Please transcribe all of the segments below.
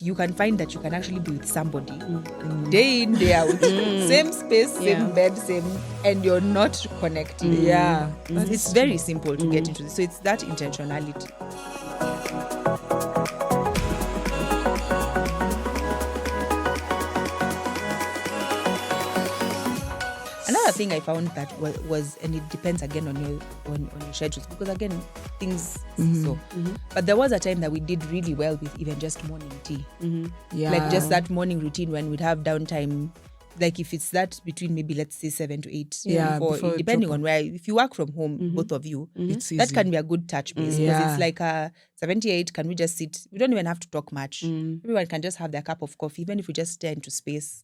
you can find that you can actually be with somebody day in, day out, same space, same bed, and you're not connecting. Yeah. It's very simple to get into this. So it's that intentionality. Another thing I found that was, and it depends again on your schedules, because again things but there was a time that we did really well with even just morning tea. Like just that morning routine when we'd have downtime, like if it's that between maybe let's say 7 to 8 before depending on where, if you work from home, both of you, it's that easy. can be a good touch base, because it's like 78, can we just sit, we don't even have to talk much, everyone can just have their cup of coffee, even if we just stare into space,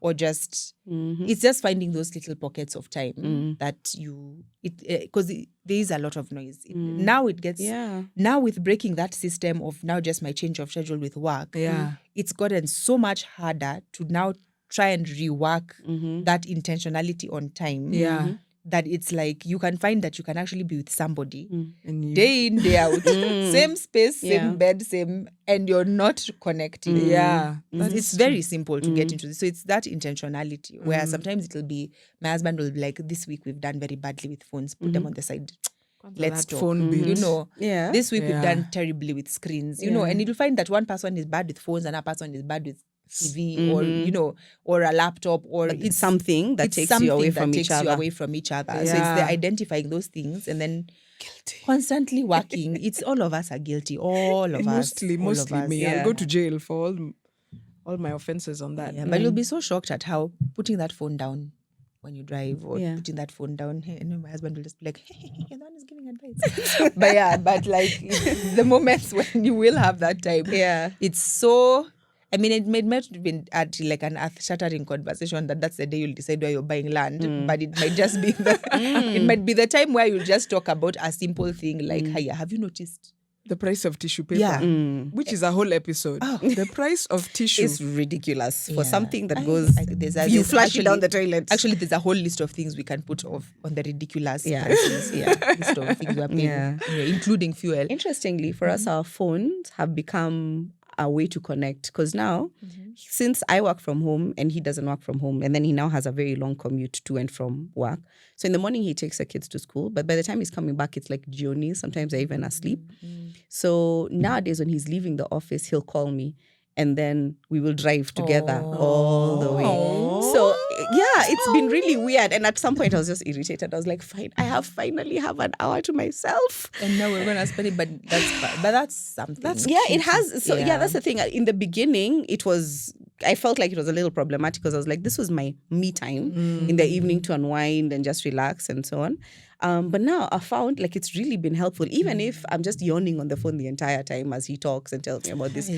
or just it's just finding those little pockets of time that you because there is a lot of noise now. It gets now with breaking that system of now just my change of schedule with work, it's gotten so much harder to now try and rework that intentionality on time, that it's like you can find that you can actually be with somebody day in, day out, same space, same bed, and you're not connecting. It's very simple to get into this. So it's that intentionality where sometimes it'll be, my husband will be like, this week we've done very badly with phones, put them on the side, let's talk. Phone bill. You know, this week we've done terribly with screens, you know, and you'll find that one person is bad with phones, another person is bad with TV, or you know, or a laptop, or it's something that takes you away from each other. So it's the identifying those things and then constantly working. It's all of us are guilty. All of us. Mostly me. I'll go to jail for all my offenses on that. But you'll be so shocked at how putting that phone down when you drive, or putting that phone down, and my husband will just be like, hey, you're the one who's giving advice. but like the moments when you will have that time, it's so, I mean, it might have been at like an earth-shattering conversation that's the day you'll decide where you're buying land, but it might just be it might be the time where you'll just talk about a simple thing like, hey, have you noticed the price of tissue paper? Which is a whole episode. The price of tissue is ridiculous for something that goes, you flush it down the toilet. Actually, there's a whole list of things we can put on the ridiculous prices. List of things we're paying, including fuel. Interestingly, for us, our phones have become a way to connect, because now since I work from home and he doesn't work from home, and then he now has a very long commute to and from work, so in the morning he takes the kids to school, but by the time he's coming back it's like journeys, sometimes they're even asleep. So nowadays when he's leaving the office he'll call me, and then we will drive together all the way. So it's been really weird, and at some point I was just irritated. I was like, fine, I finally have an hour to myself, and now we're gonna spend it, but that's something. It has. So that's the thing. In the beginning I felt like it was a little problematic, because I was like, this was my me time in the evening to unwind and just relax and so on. But now I found like it's really been helpful, even if I'm just yawning on the phone the entire time as he talks and tells me about this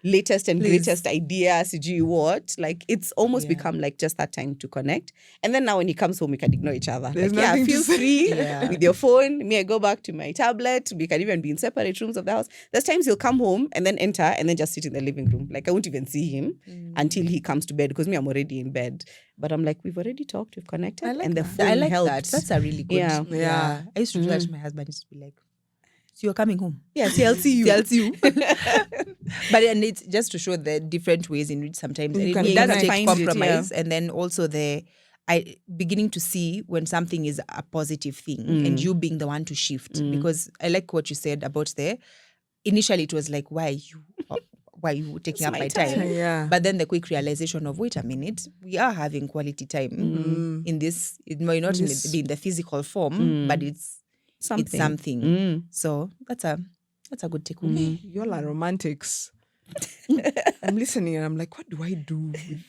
latest and greatest idea, CG what. Like it's almost become like just that time to connect. And then now when he comes home, we can ignore each other. There's like, feel free with your phone. Me, I go back to my tablet. We can even be in separate rooms of the house. There's times he'll come home and then enter and then just sit in the living room. Like I won't even see him until he comes to bed, because me, I'm already in bed. But I'm like, we've already talked, we've connected, and the phone helps. That's a really good. I used to do that to my husband. Used to be like, so you're coming home? Yeah, see, I'll see you. But and it's just to show the different ways in which sometimes it does take compromise, and then also beginning to see when something is a positive thing and you being the one to shift. Because I like what you said about initially it was like, why are you taking up my time? But then the quick realization of, wait a minute, we are having quality time in this. It might not be in the physical form, but it's something. So that's a good takeaway. Y'all are romantics. I'm listening and I'm like, what do I do with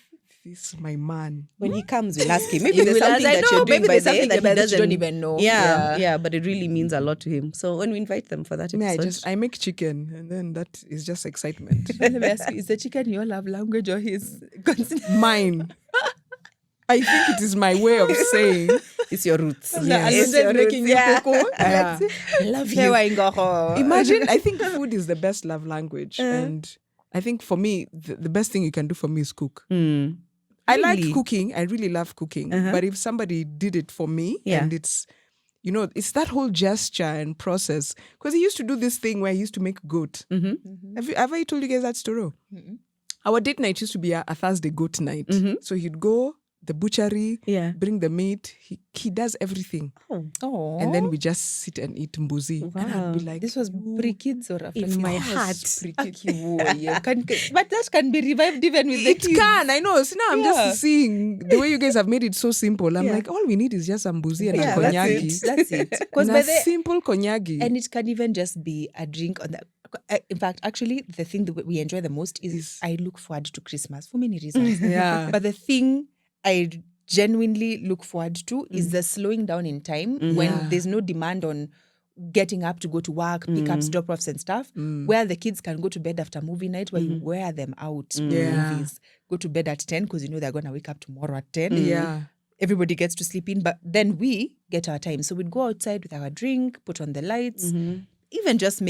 this, my man? When he comes, we'll ask him. Maybe there's something that you're doing by the end that he doesn't don't even know. Yeah, but it really means a lot to him. So when we invite them for that episode, I make chicken, and then that is just excitement. Let me ask you, is the chicken your love language or his? Mine. I think it is my way of saying it's your roots. It's your making you I love you. Imagine, I think food is the best love language, and I think for me the best thing you can do for me is cook. I like cooking. I really love cooking. But if somebody did it for me, and it's, it's that whole gesture and process. Because he used to do this thing where he used to make goat. Have I told you guys that story? Our date night used to be a Thursday goat night. So he'd go the butchery, bring the meat. He does everything. Oh. And then we just sit and eat mbuzi. Wow. And I'd be like, This was pre-kids or after in my kids? heart. Pre-kids. But that can be revived even with the It kids. can, I know. So now I'm just seeing the way you guys have made it so simple. I'm like, all we need is just some mbuzi and a konyagi. That's it. Because simple konyagi. And it can even just be a drink on the. In fact, actually, the thing that we enjoy the most is I look forward to Christmas for many reasons. But the thing I genuinely look forward to is the slowing down in time when there's no demand on getting up to go to work, pickups, drop-offs and stuff, where the kids can go to bed after movie night, where you wear them out movies, go to bed at 10 because you know they're going to wake up tomorrow at 10. Everybody gets to sleep in, but then we get our time. So we'd go outside with our drink, put on the lights, even just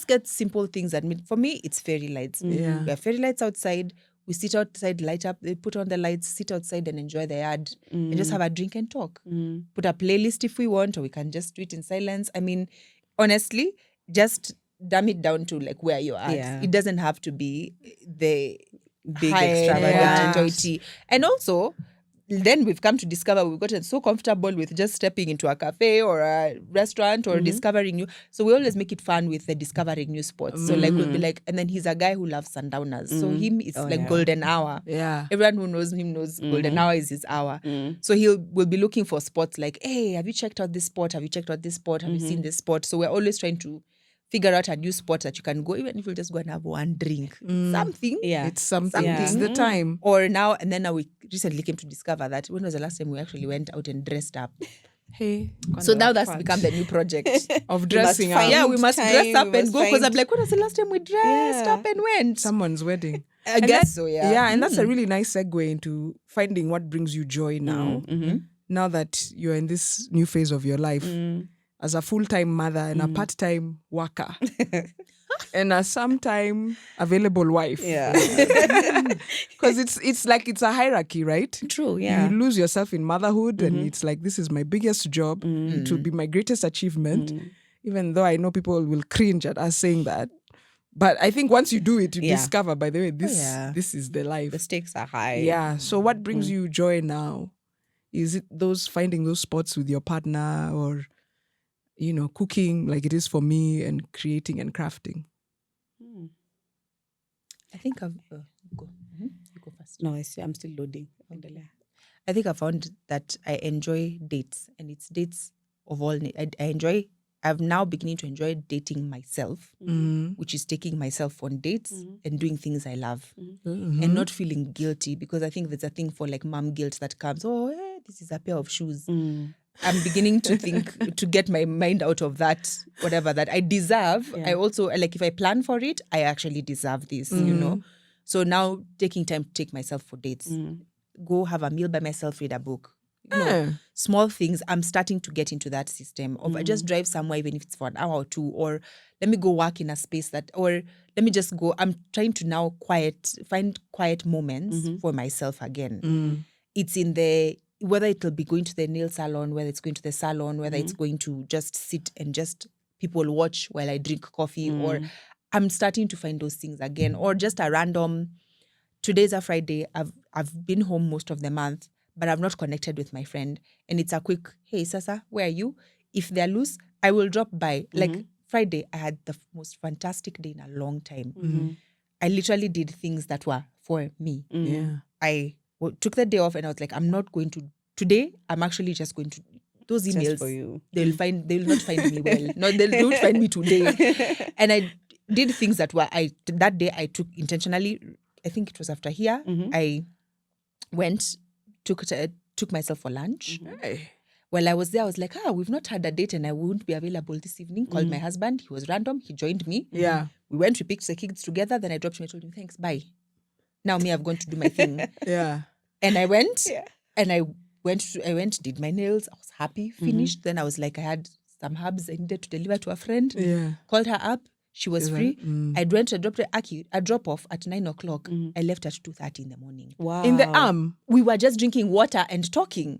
get simple things that for me, it's fairy lights. We have fairy lights outside. We sit outside, light up, they put on the lights, sit outside and enjoy the yard and just have a drink and talk. Put a playlist if we want, or we can just do it in silence. I mean, honestly, just dumb it down to like where you're at. It doesn't have to be the big extravagant toity. And also, then we've come to discover we've gotten so comfortable with just stepping into a cafe or a restaurant or discovering new. So we always make it fun with the discovering new spots. So like we'll be like, and then he's a guy who loves sundowners. So him, it's golden hour. Everyone who knows him knows golden hour is his hour. So we'll be looking for spots like, hey, have you checked out this spot? Have you checked out this spot? Have you seen this spot? So we're always trying to figure out a new spot that you can go, even if you'll just go and have one drink. Something. It's something. It's the time. Or now we recently came to discover that when was the last time we actually went out and dressed up? Hey. So now that's become the new project of dressing up. Yeah, we must dress up and go, because I'm like, when was the last time we dressed up and went? Someone's wedding. I guess so, yeah. Yeah, and that's a really nice segue into finding what brings you joy now. Now that you're in this new phase of your life. As a full-time mother and a part-time worker and a sometime available wife. Because it's like it's a hierarchy, right? True, yeah. You lose yourself in motherhood and it's like, this is my biggest job. It will be my greatest achievement. Even though I know people will cringe at us saying that. But I think once you do it, you discover, by the way, this is the life. The stakes are high. Yeah. So what brings you joy now? Is it finding those spots with your partner, or cooking like it is for me, and creating and crafting? I think I've... go. You go first. No, I'm still loading. I think I found that I enjoy dates, and it's dates of all... I'm now beginning to enjoy dating myself, which is taking myself on dates and doing things I love and not feeling guilty, because I think there's a thing for like mom guilt that comes, this is a pair of shoes. I'm beginning to think, to get my mind out of that, whatever that I deserve. I also, like, if I plan for it, I actually deserve this, So now taking time to take myself for dates, go have a meal by myself, read a book. Small things. I'm starting to get into that system of I just drive somewhere, even if it's for an hour or two, or let me go work in a space or let me just go. I'm trying to now find quiet moments for myself again. It's in whether it'll be going to the nail salon, whether it's going to the salon, whether it's going to just sit and just people watch while I drink coffee, or I'm starting to find those things again, or just a random, today's a Friday, I've been home most of the month, but I've not connected with my friend. And it's a quick, hey, Sasa, where are you? If they're loose, I will drop by. Like Friday, I had the most fantastic day in a long time. I literally did things that were for me. I took the day off and I was like, I'm not going to, today, I'm actually just going to, those emails, just for you. They will not find me well. No, they don't find me today. And I did things that that day I took intentionally. I think it was after here. I went, took myself for lunch. While I was there, I was like, we've not had a date and I won't be available this evening. Called my husband. He was random. He joined me. Yeah. We went, we picked the kids together. Then I dropped him and told him, thanks, bye. Now me, I've gone to do my thing. And I went and I went, did my nails. I was happy, finished. Then I was like, I had some herbs I needed to deliver to a friend. Called her up. She was free. I went to drop a drop-off at 9 o'clock. I left at 2:30 in the morning. Wow. In the arm. We were just drinking water and talking.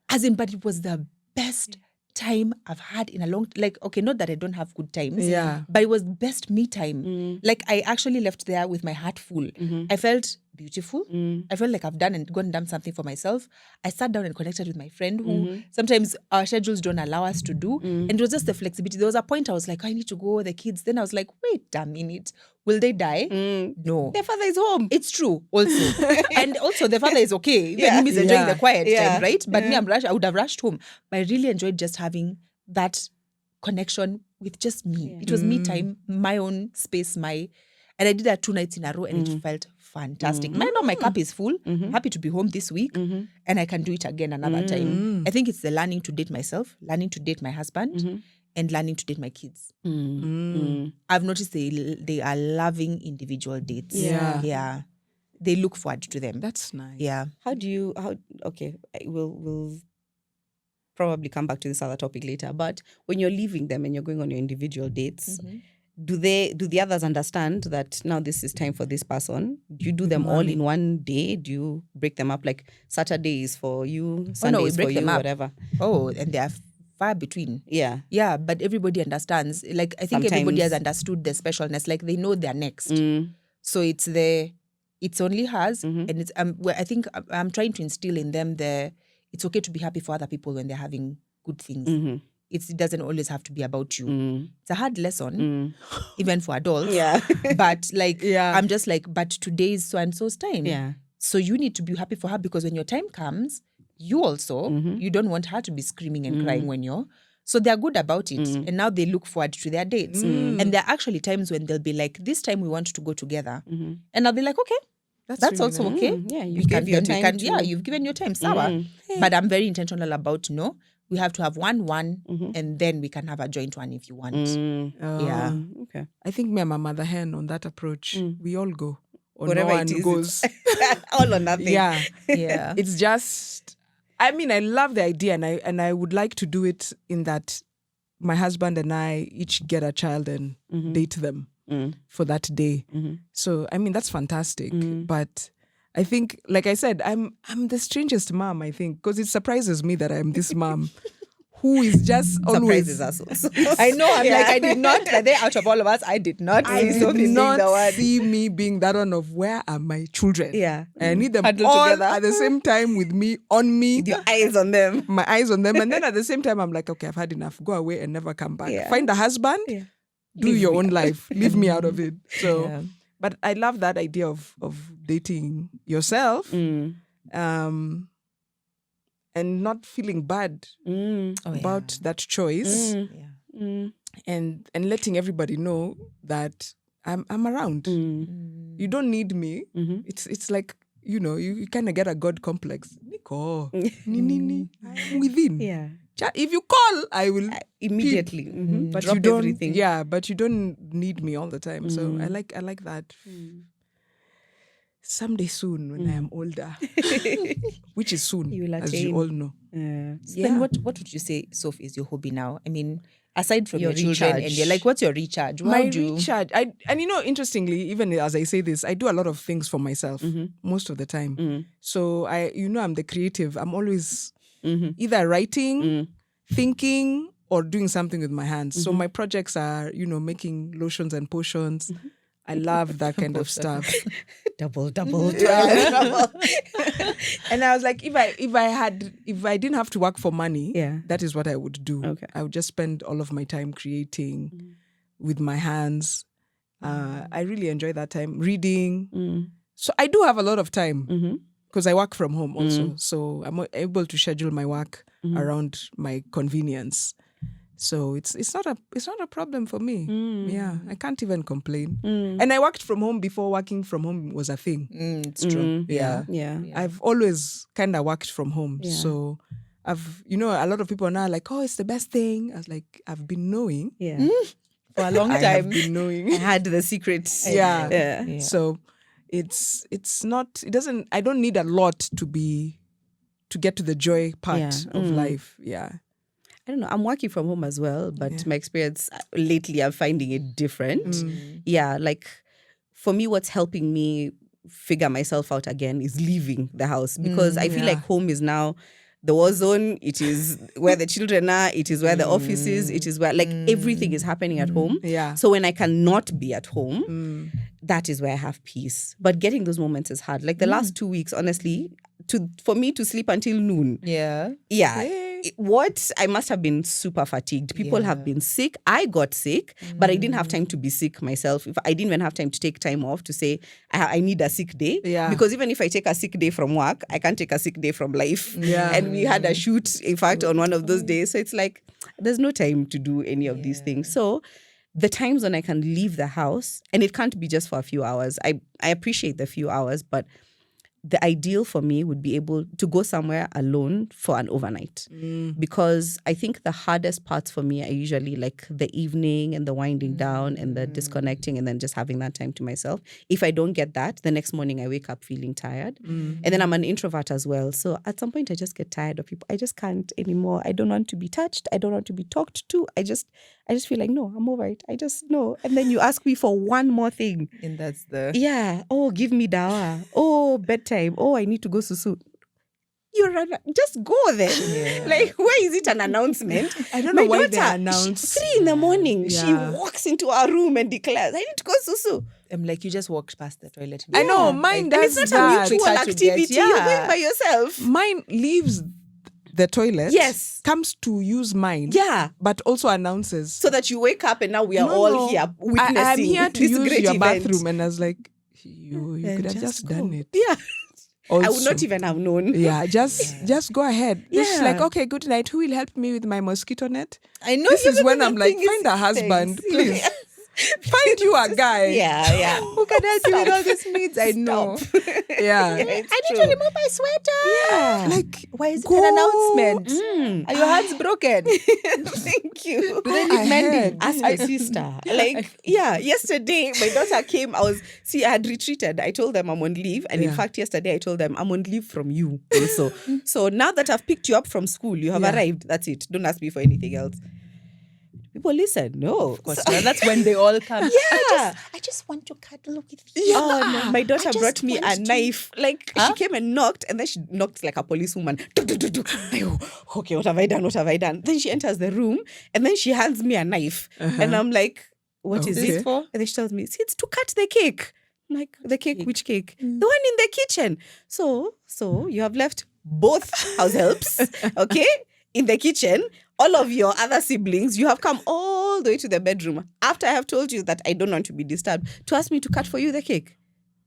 But it was the best time I've had in a long, like, okay, not that I don't have good times, Yeah. but it was best me time. Like, I actually left there with my heart full. I felt beautiful. I felt like I've gone and done something for myself. I sat down and connected with my friend who sometimes our schedules don't allow us to do. And it was just the flexibility. There was a point I was like, I need to go, the kids. Then I was like, wait a minute. Will they die? No. Their father is home. It's true also. And also the father is okay. Even him is enjoying the quiet time, right? But me, I would have rushed home. But I really enjoyed just having that connection with just me. It was me time, my own space, and I did that 2 nights in a row and it felt fantastic. My cup is full. I'm happy to be home this week and I can do it again another time. I think it's the learning to date myself, learning to date my husband, and learning to date my kids. I've noticed they are loving individual dates. Yeah. They look forward to them. That's nice. Yeah. Okay, we'll probably come back to this other topic later, but when you're leaving them and you're going on your individual dates, do the others understand that now this is time for this person? Do you do them all in one day? Do you break them up, like Saturday is for you, Sunday is for you, whatever? Oh, and they are far between. Yeah, but everybody understands. Like, I think everybody has understood the specialness. Like, they know they're next. So it's only hers, and it's I think I'm trying to instill in them it's okay to be happy for other people when they're having good things. It doesn't always have to be about you. It's a hard lesson, even for adults. But like, I'm just like, but today is so and so's time. So you need to be happy for her, because when your time comes, you also, you don't want her to be screaming and crying when you're. So they're good about it. And now they look forward to their dates. And there are actually times when they'll be like, this time we want to go together. And I'll be like, okay. That's really also nice. Okay. Yeah, you've given your time. You've given your time. Sawa. But I'm very intentional about, we have to have one, and then we can have a joint one if you want. Yeah. Okay. I think me and my mother hen on that approach, we all go. Or whatever no one it is, goes. All or nothing. Yeah. It's just, I mean, I love the idea, and I would like to do it in that my husband and I each get a child and date them for that day. So, I mean, that's fantastic. But I think, like I said, I'm the strangest mom, I think, because it surprises me that I'm this mom who is just always... Surprises us. I know, I'm like, I did not, out of all of us, I did not did not see me being that one of, where are my children? Yeah. I need them Huddled all together. at the same time with me, on me. With your eyes on them. My eyes on them. And then at the same time, I'm like, okay, I've had enough. Go away and never come back. Find a husband. Do your own life. Leave me out of it. So, but I love that idea of dating yourself. And not feeling bad about that choice, and letting everybody know that I'm around. You don't need me. It's like, you kind of get a God complex. Nico, I'm within. If you call, I will immediately. But drop you don't. Everything. Yeah, but you don't need me all the time. So I like that. Someday soon, when I am older, which is soon, as you all know. Then what would you say, Soph, is your hobby now? I mean, aside from your children, recharge. and you're like, what's your recharge? Recharge. And interestingly, even as I say this, I do a lot of things for myself most of the time. So I'm the creative. I'm always either writing, thinking, or doing something with my hands. So my projects are, making lotions and potions. I love that kind of stuff. Double. And I was like, if I didn't have to work for money, that is what I would do. Okay. I would just spend all of my time creating with my hands. I really enjoy that time. Reading. So I do have a lot of time because I work from home also. So I'm able to schedule my work around my convenience. So it's not a problem for me. Yeah, I can't even complain. And I worked from home before working from home was a thing. It's true. Yeah. I've always kind of worked from home. Yeah. So I've, a lot of people are now like, oh, it's the best thing. I was like, I've been knowing. Yeah. For a long time. I've been knowing. I had the secrets. Yeah. So it's not, I don't need a lot to get to the joy part of life. Yeah. I don't know. I'm working from home as well, but my experience lately, I'm finding it different. Yeah, like for me, what's helping me figure myself out again is leaving the house, because I feel like home is now the war zone. It is where the children are. It is where the office is. It is where everything is happening at home. Yeah. So when I cannot be at home, that is where I have peace. But getting those moments is hard. Like the last 2 weeks, honestly, for me to sleep until noon. Yeah. I must have been super fatigued. People have been sick. I got sick, but I didn't have time to be sick myself. If I didn't even have time to take time off to say I need a sick day. Yeah. Because even if I take a sick day from work, I can't take a sick day from life. Yeah. And we had a shoot, in fact, on one of those days. So it's like there's no time to do any of these things. So the times when I can leave the house, and it can't be just for a few hours. I appreciate the few hours, but the ideal for me would be able to go somewhere alone for an overnight. Because I think the hardest parts for me are usually like the evening and the winding down and the disconnecting and then just having that time to myself. If I don't get that, the next morning I wake up feeling tired. And then I'm an introvert as well. So at some point I just get tired of people. I just can't anymore. I don't want to be touched. I don't want to be talked to. I just feel like, no, I'm over it. I just, no. And then you ask me for one more thing. And that's the... Yeah. Oh, give me dawa. Oh, bedtime. Oh, I need to go susu. Just go then. Yeah. Like, where is it an announcement? I don't know My why daughter, they announce. 3 a.m, she Yeah. walks into our room and declares, I need to go susu. I'm like, you just walked past the toilet. I know, mine Like, does And it's not that. a mutual Quicker to get, activity. You're yeah. going by yourself. Mine leaves the toilet. Yes. Comes to use mine. Yeah. But also announces. So that you wake up and now we are all here witnessing I'm here to this use great your event. bathroom. And I was like, you could have just go. done it. Yeah. Also. I would not even have known. Yeah, just go ahead. Then she's Yeah. like, okay, good night. Who will help me with my mosquito net? I know. This is even when the I'm like, thing is find a husband, things. please. Find you a guy. Yeah. Who can help you with all these needs? I know. Yeah. I need to remove my sweater. Yeah. Like, Why is it go. an announcement? Are your hands broken? Thank you. Do they need mending? Ask my sister. Yesterday, my daughter came. I had retreated. I told them I'm on leave. And in fact, yesterday I told them I'm on leave from you also. So now that I've picked you up from school, you have arrived. That's it. Don't ask me for anything else. People listen. No. Of course. Well, that's when they all come. Yeah. I just want to cuddle with you. Yeah. Oh, no. My daughter I just brought me a want to- knife. Like, she came and knocked, and then she knocked like a policewoman. I go, okay, what have I done? What have I done? Then she enters the room, and then she hands me a knife. And I'm like, what is Okay. this for? And then she tells me, it's to cut the cake. I'm like, the cake? Which cake? The one in the kitchen. So you have left both house helps, okay, in the kitchen. All of your other siblings, you have come all the way to the bedroom after I have told you that I don't want to be disturbed to ask me to cut for you the cake.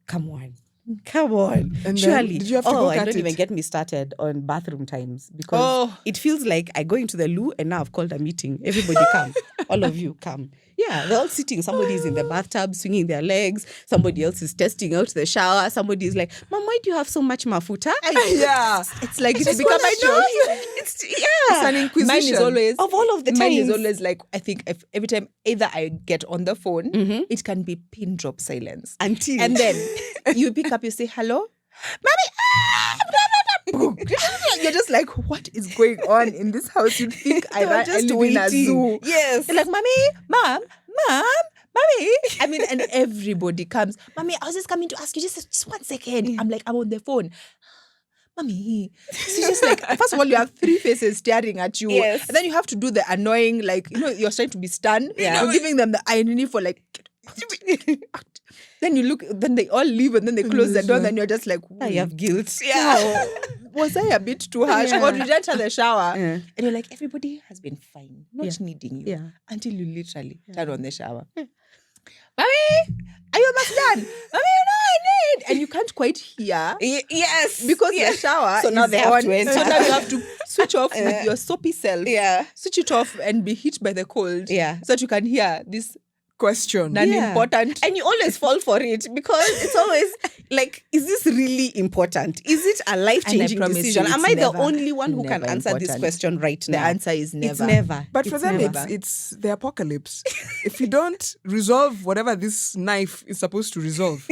Come on. And then, Surely. did you have to go I cut don't it? even get me started on bathroom times because it feels like I go into the loo and now I've called a meeting. Everybody come. All of you come. Yeah, they're all sitting. Somebody is in the bathtub swinging their legs. Somebody else is testing out the shower. Somebody is like, Mom, why do you have so much mafuta? Yeah. It's like it's Just become wanna a joke. It's an inquisition. Mine is always Of all of the Mine is times. always like, I think every time either I get on the phone, it can be pin drop silence. Until. And then you pick up, you say, hello? Mommy, you're just like, what is going on in this house? You think I live in a zoo. Yes. You're like, Mommy, Mom, Mommy. I mean, and everybody comes. Mommy, I was just coming to ask you just 1 second. I'm like, I'm on the phone. Mommy. So it's just like, first of all, you have 3 faces staring at you. Yes. And then you have to do the annoying, like, you're trying to be stern. Yeah. You're giving them the irony for like, then you look, then they all leave and then they close the door. And then you're just like, You have guilt. yeah. Was I a bit too harsh? Yeah. Or did I enter the shower? Yeah. And you're like, everybody has been fine, not needing you. Yeah. Until you literally turn on the shower. Mommy, are you almost done? Mommy, I need. And you can't quite hear. Yes. Because the shower So now is they have on. to enter. So now you have to switch off with your soapy self. Yeah. Switch it off and be hit by the cold. Yeah. So that you can hear this Question. non-important. And you always fall for it because it's always like, is this really important? Is it a life-changing promise decision? you, Am it's I the never, only one who can never answer this important. question right The now? answer is never. It's never. But for them, never. it's the apocalypse. If you don't resolve whatever this knife is supposed to resolve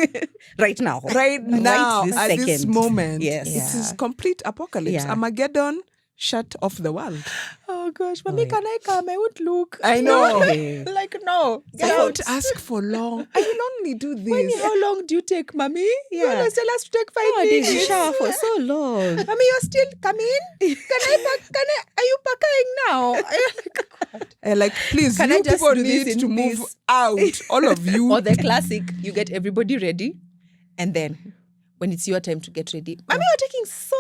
right now. right now, this at this second. moment, Yes. it is complete apocalypse. Yeah. Armageddon shut off the world. Oh gosh, mommy, can I come? I won't look. I know. Like, no. I won't ask for long. I will only do this. How long do you take, mommy? You Yeah. always tell us to take 5 Nowadays, you minutes. shower for so long. Mommy, you're still coming? Are you packing now? Like, please, Can you I just people do this need in to move this? out. All of you. Or the classic, you get everybody ready, and then when it's your time to get ready, mommy, you're taking so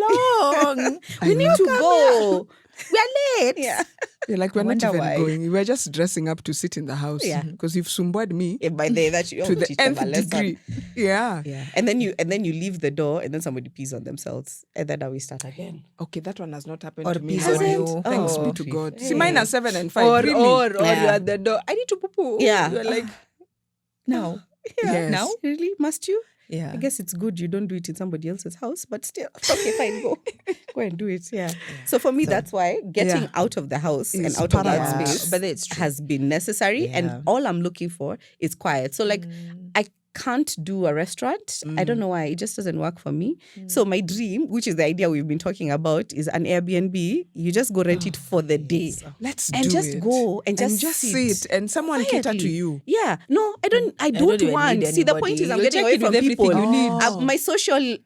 long. We need to go. We're late. Yeah. You're like, we're not wonder even why. going. We're just dressing up to sit in the house. Yeah. Because you've sumbued me By the that you to the teach them a nth lesson. degree. Yeah. Yeah. And then you leave the door and then somebody pees on themselves. And then now we start again. Okay, that one has not happened Or to me. pees on you. Thanks Oh. be to God. See, Hey. mine are 7 and 5. Or really? you're Yeah. at the door. I need to poo-poo. Yeah. You're like, no. Yes. Now? Really? Must you? Yeah. I guess it's good you don't do it in somebody else's house, but still, okay, fine, go. Go and do it. Yeah. So for me, that's why getting Yeah. out of the house Is and out of that paramount. space But it's true. has been necessary. Yeah. And all I'm looking for is quiet. So like, I can't do a restaurant. I don't know why. It just doesn't work for me. So my dream, which is the idea we've been talking about, is an Airbnb. You just go rent it for the day. Let's And do just it. go and just sit. And someone cater to quietly. you. Yeah. No, I don't don't even want. need See, the point anybody. is I'm You'll getting check away in from with everything people. you need. My social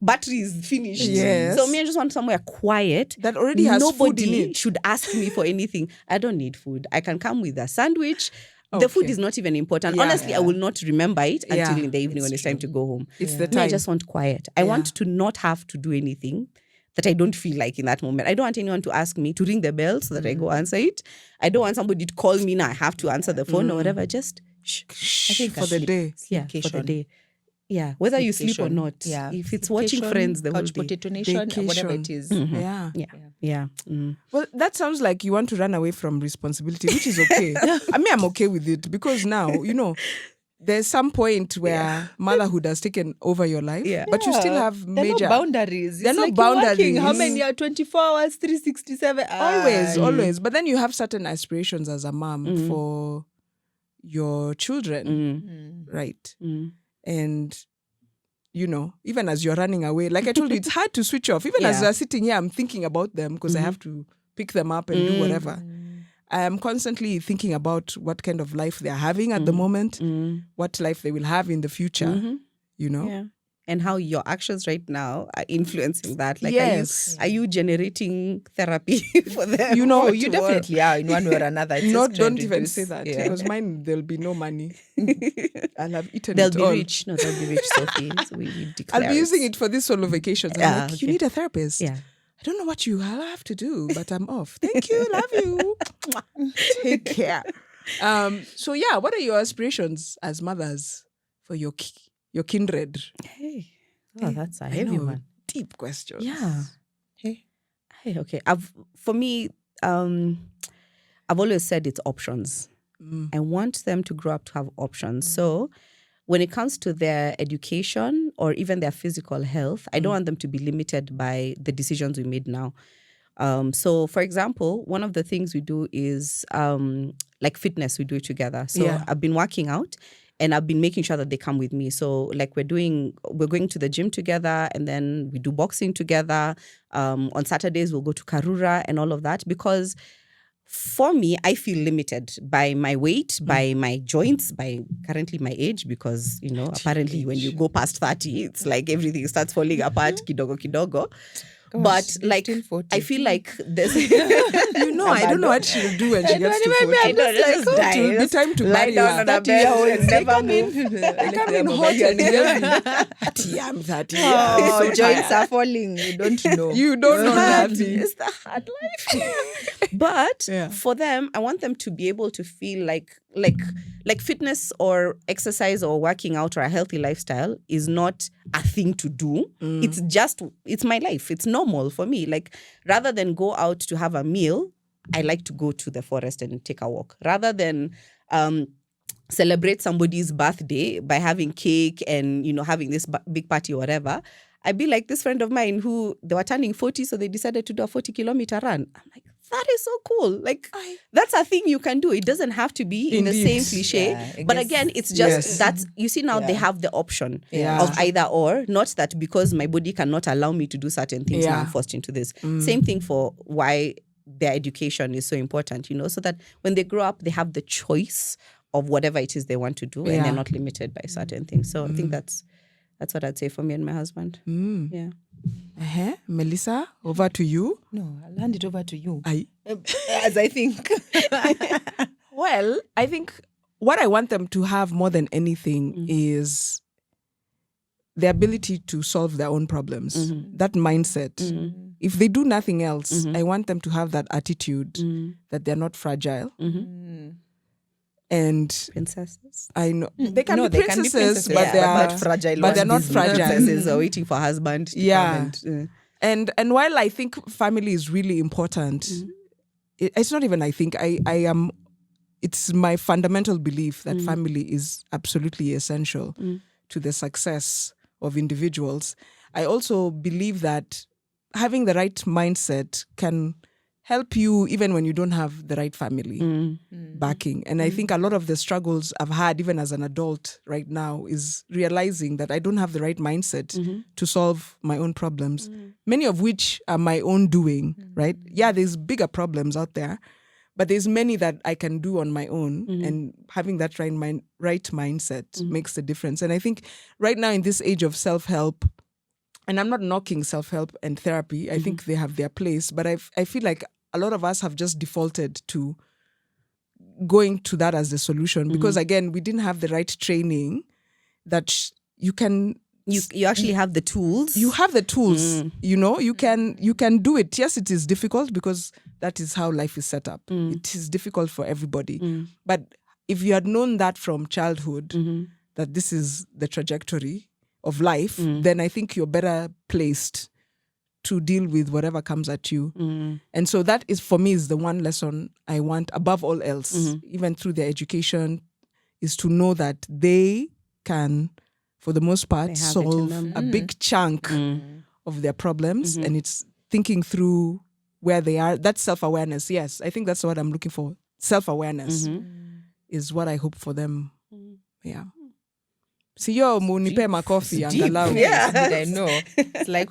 battery is finished. Yes. So me, I just want somewhere quiet. That already has food in Nobody it. should ask me for anything. I don't need food. I can come with a sandwich. The food Okay. is not even important. Yeah. Honestly, I will not remember it until Yeah, in the evening when it's time to go home. It's the Me, time. I just want quiet. I want to not have to do anything that I don't feel like in that moment. I don't want anyone to ask me to ring the bell so that I go answer it. I don't want somebody to call me now. I have to answer the phone or whatever. Just shh. I think for the day. Yeah, for the Staycation. day. Yeah, whether you sleep or Staycation. not. Yeah. If it's watching Staycation, Friends the whole couch day. potato nation, whatever it Vacation. is. Yeah. Yeah. Mm. Well, that sounds like you want to run away from responsibility, which is okay. I mean, I'm okay with it because now, there's some point where motherhood has taken over your life, but you still have There are major no boundaries. There are It's no like you're working. How boundaries. many are 24 hours, 367? Always. But then you have certain aspirations as a mom for your children, right? And even as you're running away, like I told you, it's hard to switch off. Even as you're sitting here, I'm thinking about them because I have to pick them up and do whatever. I am constantly thinking about what kind of life they're having at the moment, what life they will have in the future, Yeah. And how your actions right now are influencing that. Like, Yes. are you generating therapy for them? You know, You definitely are in one way or another. It's Not, just trying don't to even reduce- say that yeah. because mine, there'll be no money. I'll have eaten They'll it be all. rich. No, they'll be rich, Sophie. So we declare I'll be using it. it for this solo vacations. I'm like, you okay. need a therapist. Yeah. I don't know what you have to do, but I'm off. Thank you. Love you. Take care. So yeah, what are your aspirations as mothers for your kindred? Hey. Oh, that's a I heavy know, one. deep questions. Yeah. Hey. Hey, okay. For me, I've always said it's options. I want them to grow up to have options. So when it comes to their education or even their physical health, I don't want them to be limited by the decisions we made now. So, for example, one of the things we do is like fitness, we do it together. So I've been working out and I've been making sure that they come with me. So like we're going to the gym together and then we do boxing together. On Saturdays, we'll go to Karura and all of that because for me, I feel limited by my weight, by my joints, by currently my age, because, apparently when you go past 30, it's like everything starts falling apart, kidogo, kidogo. But like, I feel like there's... I don't know what she'll do when she gets to 40. I know, just die. It will be time to Lie marry down her. on a bed and never move. I come in hot and heavy. I'm 30. Oh, So joints tired. are falling. You don't know. You don't know that. It's the hard life. But for them, I want them to be able to feel like fitness or exercise or working out or a healthy lifestyle is not a thing to do. It's my life. It's normal for me. Like rather than go out to have a meal, I like to go to the forest and take a walk. Rather than celebrate somebody's birthday by having cake and, having this big party or whatever, I'd be like this friend of mine who they were turning 40, so they decided to do a 40-kilometer run. I'm like, that is so cool. Like, that's a thing you can do. It doesn't have to be in the same cliche. Yeah, but again, it's just that, you see now they have the option of either or. Not that because my body cannot allow me to do certain things, now I'm forced into this. Same thing for why their education is so important, so that when they grow up, they have the choice of whatever it is they want to do and they're not limited by certain things. So I think that's what I'd say for me and my husband. Yeah. Melissa, over to you. No, I'll hand it over to you. As I think. Well, I think what I want them to have more than anything is the ability to solve their own problems, that mindset. If they do nothing else, I want them to have that attitude that they're not fragile. And princesses, I know they can be princesses, but they are fragile. But they're not fragile. Princesses are waiting for husband to come and while I think family is really important, it's not even I think I am. It's my fundamental belief that family is absolutely essential to the success of individuals. I also believe that having the right mindset can help you even when you don't have the right family backing. And I think a lot of the struggles I've had even as an adult right now is realizing that I don't have the right mindset to solve my own problems, many of which are my own doing, right? Yeah, there's bigger problems out there, but there's many that I can do on my own, and having that right mindset makes the difference. And I think right now in this age of self-help, and I'm not knocking self-help and therapy, I think they have their place, but I feel like a lot of us have just defaulted to going to that as the solution because, again, we didn't have the right training that you can... You actually have the tools. You have the tools, you can do it. Yes, it is difficult because that is how life is set up. It is difficult for everybody. But if you had known that from childhood, that this is the trajectory of life, then I think you're better placed to deal with whatever comes at you. And so that is, for me, is the one lesson I want above all else, even through their education, is to know that they can, for the most part, solve a big chunk of their problems. And it's thinking through where they are. That's self-awareness. Yes, I think that's what I'm looking for. Self-awareness is what I hope for them. Yeah. Siyo munipe makofi angalau. Yeah, I know. It's like,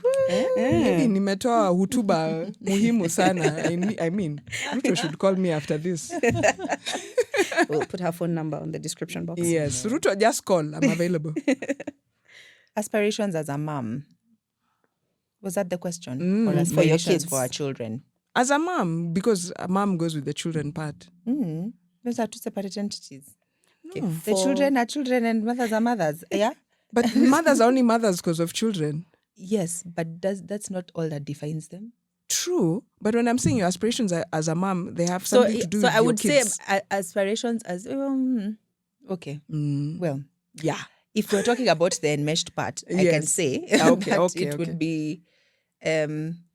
maybe nimetoa hutuba muhimu sana. I mean, Ruto should call me after this. We'll put her phone number on the description box. Yes, Ruto, just call. I'm available. Aspirations as a mom. Was that the question? Or aspirations for your kids, for our children? As a mom, because a mom goes with the children part. Those are two separate entities. Okay. The children are children and mothers are mothers. Yeah? But mothers are only mothers because of children. Yes, but that's not all that defines them. True. But when I'm saying your aspirations as a mom, they have something to do with your kids. So I would say aspirations as... okay. Well, yeah. If we're talking about the enmeshed part, I can say that it would be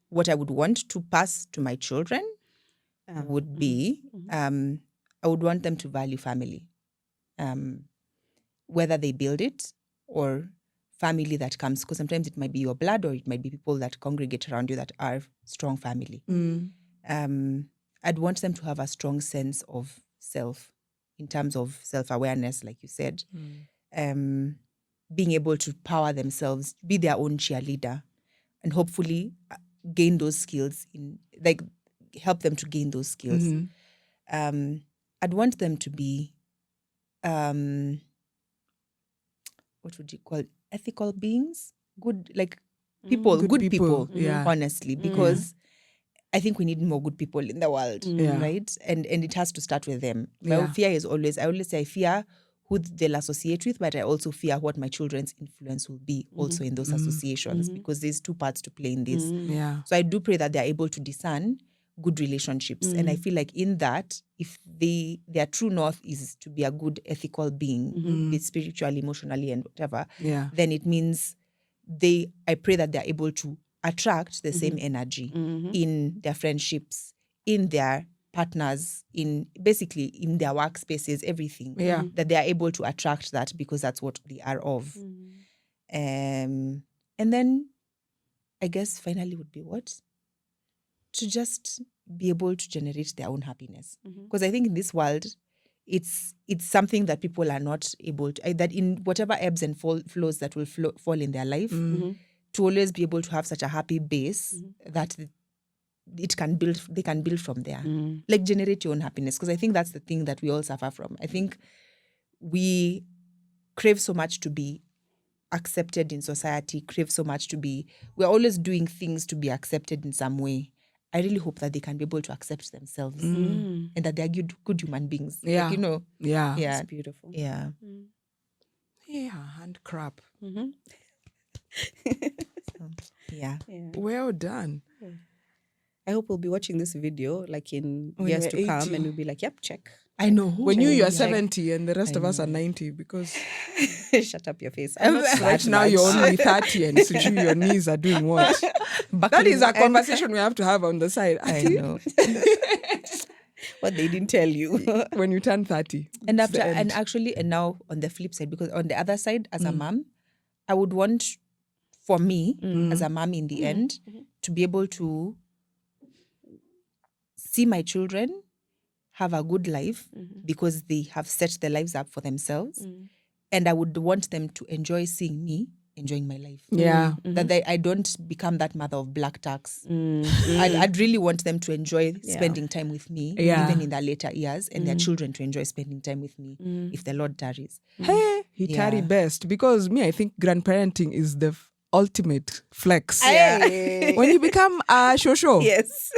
what I would want to pass to my children would be I would want them to value family. Whether they build it or family that comes, because sometimes it might be your blood or it might be people that congregate around you that are strong family. I'd want them to have a strong sense of self in terms of self-awareness, like you said. Being able to power themselves, be their own cheerleader, and hopefully gain those skills, help them to gain those skills. I'd want them to be what would you call it? Ethical beings? Good, like people, good people, honestly, because I think we need more good people in the world, right? And it has to start with them. My fear is always, I always say I fear who they'll associate with, but I also fear what my children's influence will be also in those associations, because there's two parts to play in this. So I do pray that they're able to discern good relationships. And I feel like in that, if their true north is to be a good ethical being, be it spiritually, emotionally, and whatever, then it means I pray that they're able to attract the same energy in their friendships, in their partners, in basically in their workspaces, everything. That they are able to attract that because that's what they are of. And then I guess finally would be what? to just be able to generate their own happiness. Because I think in this world, it's something that people are not able to, that in whatever ebbs and flows that will fall in their life, to always be able to have such a happy base that they can build from there. Like generate your own happiness. Because I think that's the thing that we all suffer from. I think we crave so much to be accepted in society, crave so much we're always doing things to be accepted in some way. I really hope that they can be able to accept themselves and that they're good human beings. Yeah. Like, Yeah. It's beautiful. Yeah. Yeah, hand crap. Yeah. Well done. I hope we'll be watching this video like in years to come, 80. and we'll be like, yep, check. I know. When you're 70 and the rest of us are 90, because Shut up your face. right now you're only 30 and so your knees are doing what? That is a conversation we have to have on the side. I know. What they didn't tell you. When you turn 30. And now on the flip side, because on the other side, as a mom, I would want, for me, as a mom in the end, to be able to see my children have a good life because they have set their lives up for themselves. And I would want them to enjoy seeing me enjoying my life. Yeah. That I don't become that mother of black tax. I'd really want them to enjoy spending time with me, even in their later years, and their children to enjoy spending time with me if the Lord tarries. Hey, he tarry best. Because I think grandparenting is the ultimate flex. Yeah. When you become a shosho. Yes.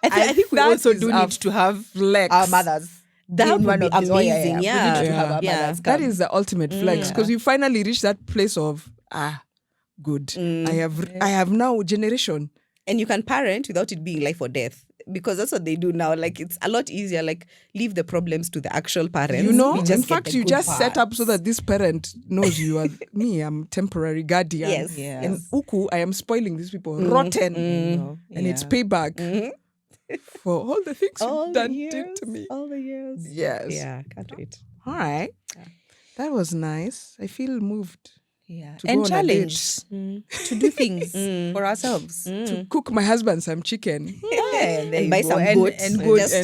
I think we also do need to have flex. our mothers. That would be amazing. We need to have our mothers That come. is the ultimate flex. Because you finally reach that place of, good. I have now generation. And you can parent without it being life or death. Because that's what they do now. Like, it's a lot easier. Like, leave the problems to the actual parents. In fact, you just set up so that this parent knows you are me. I'm temporary guardian. Yes. And uku, I am spoiling these people. Rotten. And it's payback for all the things you've done to me. All the years. Yes. Yeah, can't wait. All right. That was nice. I feel moved. Yeah. To go And on a challenged to do things for ourselves. To cook my husband some chicken. And buy some goat. And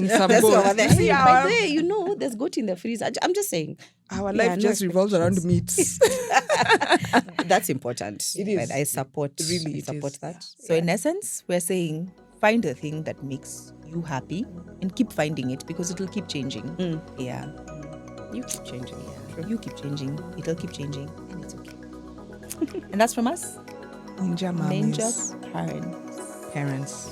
some goat. See, by the way, there's goat in the freezer. I'm just saying. Our life just revolves around meats. That's important. It is. I support. Really, I support that. So in essence, we're saying find the thing that makes you happy and keep finding it because it'll keep changing. Yeah. You keep changing. Yeah. You keep changing. It'll keep changing. And it's okay. And that's from us. Ninja Ninja parents. Parents.